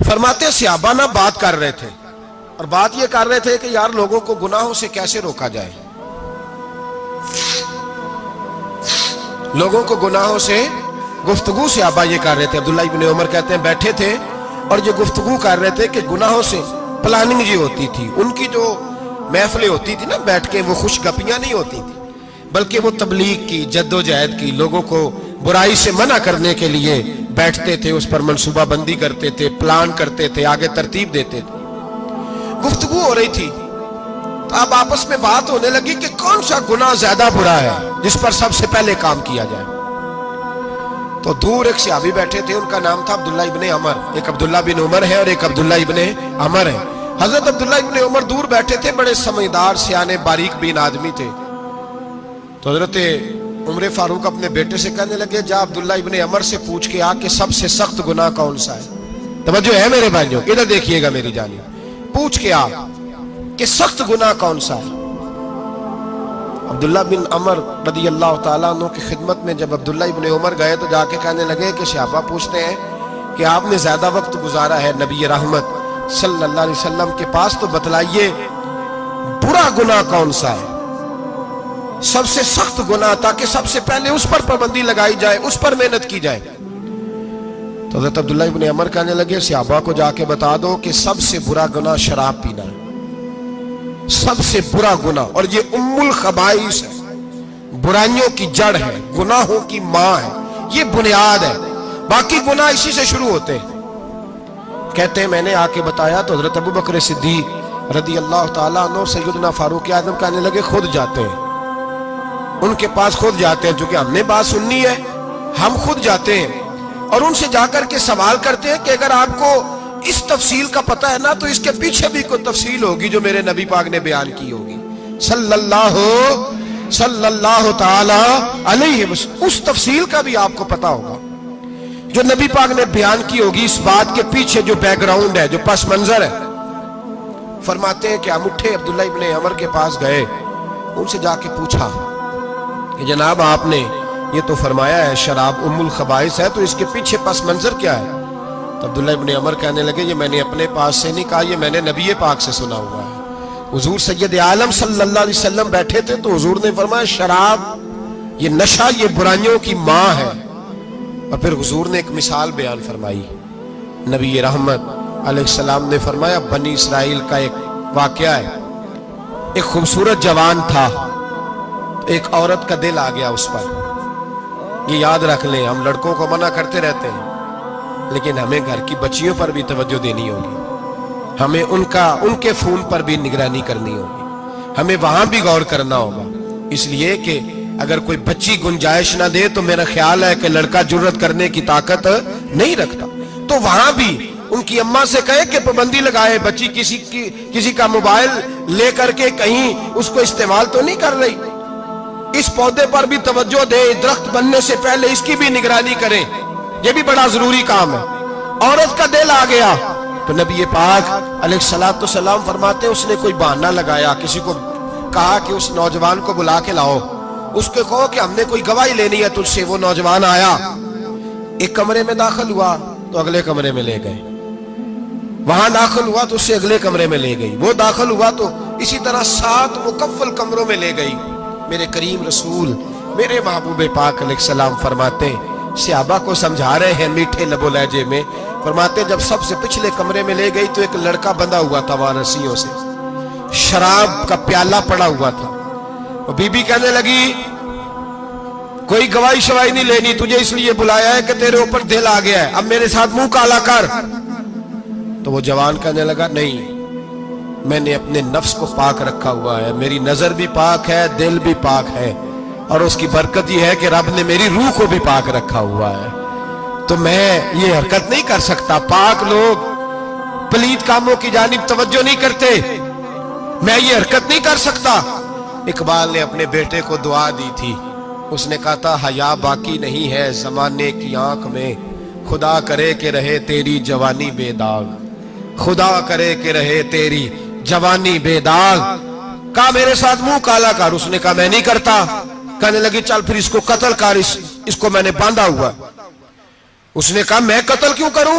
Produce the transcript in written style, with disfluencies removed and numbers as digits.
فرماتے صحابہ نہ بات کر رہے تھے، اور بات یہ کر رہے تھے کہ یار لوگوں کو گناہوں سے کیسے روکا جائے، لوگوں کو گناہوں سے گفتگو صحابہ یہ کر رہے تھے۔ عبداللہ ابن عمر کہتے ہیں بیٹھے تھے اور یہ گفتگو کر رہے تھے کہ گناہوں سے پلاننگ جی ہوتی تھی، ان کی جو محفلیں ہوتی تھی نا بیٹھ کے، وہ خوش گپیاں نہیں ہوتی تھی بلکہ وہ تبلیغ کی، جد و جہد کی، لوگوں کو برائی سے منع کرنے کے لیے بیٹھتے تھے، اس پر منصوبہ بندی کرتے تھے، پلان کرتے تھے، آگے ترتیب دیتے تھے۔ گفتگو ہو رہی تھی تو اب آپس میں بات ہونے لگی کہ کون سا گناہ زیادہ برا ہے جس پر سب سے پہلے کام کیا جائے۔ تو دور ایک صحابی بیٹھے تھے، ان کا نام تھا عبداللہ ابن عمر، ایک عبداللہ بن عمر ہے اور ایک عبداللہ ابن عمر ہے۔ حضرت عبداللہ ابن عمر دور بیٹھے تھے، بڑے سمجھدار سیانے باریک بین آدمی تھے۔ تو حضرت عمر فاروق اپنے بیٹے سے کہنے لگے جا عبداللہ ابن عمر سے پوچھ کے آ کہ سب سے سخت گناہ کون سا ہے۔ توجہ ہے میرے بھائیوں، ادھر دیکھیے گا میری جانب، پوچھ کے آ کہ سخت گناہ کون سا ہے۔ عبداللہ بن عمر رضی اللہ تعالیٰ عنہ کی خدمت میں جب عبداللہ ابن عمر گئے تو جا کے کہنے لگے کہ صحابہ پوچھتے ہیں کہ آپ نے زیادہ وقت گزارا ہے نبی رحمت صلی اللہ علیہ وسلم کے پاس، تو بتلائیے برا گناہ کون سا ہے، سب سے سخت گناہ، تاکہ سب سے پہلے اس پر پابندی لگائی جائے، اس پر محنت کی جائے۔ تو حضرت عبداللہ ابن عمر کہنے لگے صحابہ کو جا کے بتا دو کہ سب سے برا گناہ شراب پینا ہے، سب سے برا گناہ، اور یہ ام الخبائث ہے، برائیوں کی جڑ ہے، گناہوں کی ماں ہے، یہ بنیاد ہے، باقی گناہ اسی سے شروع ہوتے ہیں۔ کہتے ہیں میں نے آ کے بتایا تو حضرت ابو بکر صدیق رضی اللہ تعالیٰ عنہ سیدنا فاروق اعظم کہنے لگے خود جاتے ہیں، ان کے پاس خود جاتے ہیں، چونکہ ہم نے بات سننی ہے ہم خود جاتے ہیں اور ان سے جا کر کے سوال کرتے ہیں کہ اگر آپ کو اس تفصیل کا پتہ ہے نا تو اس کے پیچھے بھی کوئی تفصیل ہوگی جو میرے نبی پاک نے بیان کی ہوگی صلی اللہ تعالی علیہ وسلم، اس تفصیل کا بھی آپ کو پتہ ہوگا جو نبی پاک نے بیان کی ہوگی، اس بات کے پیچھے جو بیک گراؤنڈ ہے، جو پس منظر ہے۔ فرماتے ہیں کہ ہم اٹھے، عبداللہ ابن عمر کے پاس گئے، ان سے جا کے پوچھا کہ جناب آپ نے یہ تو فرمایا ہے شراب ام الخبائث ہے، تو اس کے پیچھے پس منظر کیا ہے؟ تو عبداللہ ابن عمر کہنے لگے یہ میں نے اپنے پاس سے نہیں کہا، یہ میں نے نبی پاک سے سنا ہوا ہے۔ حضور سید عالم صلی اللہ علیہ وسلم بیٹھے تھے تو حضور نے فرمایا شراب، یہ نشہ، یہ برائیوں کی ماں ہے۔ اور پھر حضور نے ایک مثال بیان فرمائی، نبی رحمت علیہ السلام نے فرمایا بنی اسرائیل کا ایک واقعہ ہے، ایک خوبصورت جوان تھا، ایک عورت کا دل آ گیا اس پر۔ یہ یاد رکھ لیں، ہم لڑکوں کو منع کرتے رہتے ہیں لیکن ہمیں گھر کی بچیوں پر بھی توجہ دینی ہوگی، ہمیں ان کے فون پر بھی نگرانی کرنی ہوگی، ہمیں وہاں بھی غور کرنا ہوگا، اس لیے کہ اگر کوئی بچی گنجائش نہ دے تو میرا خیال ہے کہ لڑکا جرت کرنے کی طاقت نہیں رکھتا، تو وہاں بھی ان کی اماں سے کہے کہ پابندی لگائے، بچی کسی کا موبائل لے کر کے کہیں اس کو استعمال تو نہیں کر رہی، اس پودے پر بھی توجہ دے، درخت بننے سے پہلے اس کی بھی نگرانی کریں، یہ بھی بڑا ضروری کام ہے۔ عورت کا دل آ گیا تو نبی پاک علیہ الصلوۃ والسلام فرماتے اس نے کوئی بہانہ لگایا، کسی کو کہا کہ اس نوجوان کو بلا کے لاؤ، اس کو کہو کہ ہم نے کوئی گواہی لینی ہے تجھ سے۔ وہ نوجوان آیا، ایک کمرے میں داخل ہوا تو اگلے کمرے میں لے گئے، وہاں داخل ہوا تو اس سے اگلے کمرے میں لے گئی، وہ داخل ہوا تو اسی طرح 7 مکفل کمروں میں لے گئی۔ میرے کریم رسول میرے محبوب پاک علیہ السلام فرماتے صحابہ کو سمجھا رہے ہیں میٹھے لب و لہجے میں، فرماتے جب سب سے پچھلے کمرے میں لے گئی تو ایک لڑکا بندھا ہوا تھا وہاں رسیوں سے، شراب کا پیالہ پڑا ہوا تھا، اور بی بی کہنے لگی کوئی گواہی شواہی نہیں لینی، تجھے اس لیے بلایا ہے کہ تیرے اوپر دل آ گیا ہے، اب میرے ساتھ منہ کالا کر۔ تو وہ جوان کہنے لگا نہیں، میں نے اپنے نفس کو پاک رکھا ہوا ہے، میری نظر بھی پاک ہے، دل بھی پاک ہے، اور اس کی برکت یہ ہے کہ رب نے میری روح کو بھی پاک رکھا ہوا ہے، تو میں یہ حرکت نہیں کر سکتا۔ پاک لوگ پلید کاموں کی جانب توجہ نہیں کرتے، میں یہ حرکت نہیں کر سکتا۔ اقبال نے اپنے بیٹے کو دعا دی تھی، اس نے کہا تھا حیا باقی نہیں ہے زمانے کی آنکھ میں، خدا کرے کہ رہے تیری جوانی بے داغ، خدا کرے کہ رہے تیری جوانی بے داغ۔ کہا میرے ساتھ منہ کالا کر، اس نے کہا میں نہیں کرتا۔ کہنے لگی چل پھر اس کو قتل کر، اس کو میں نے باندھا ہوا۔ اس نے کہا میں قتل کیوں کروں،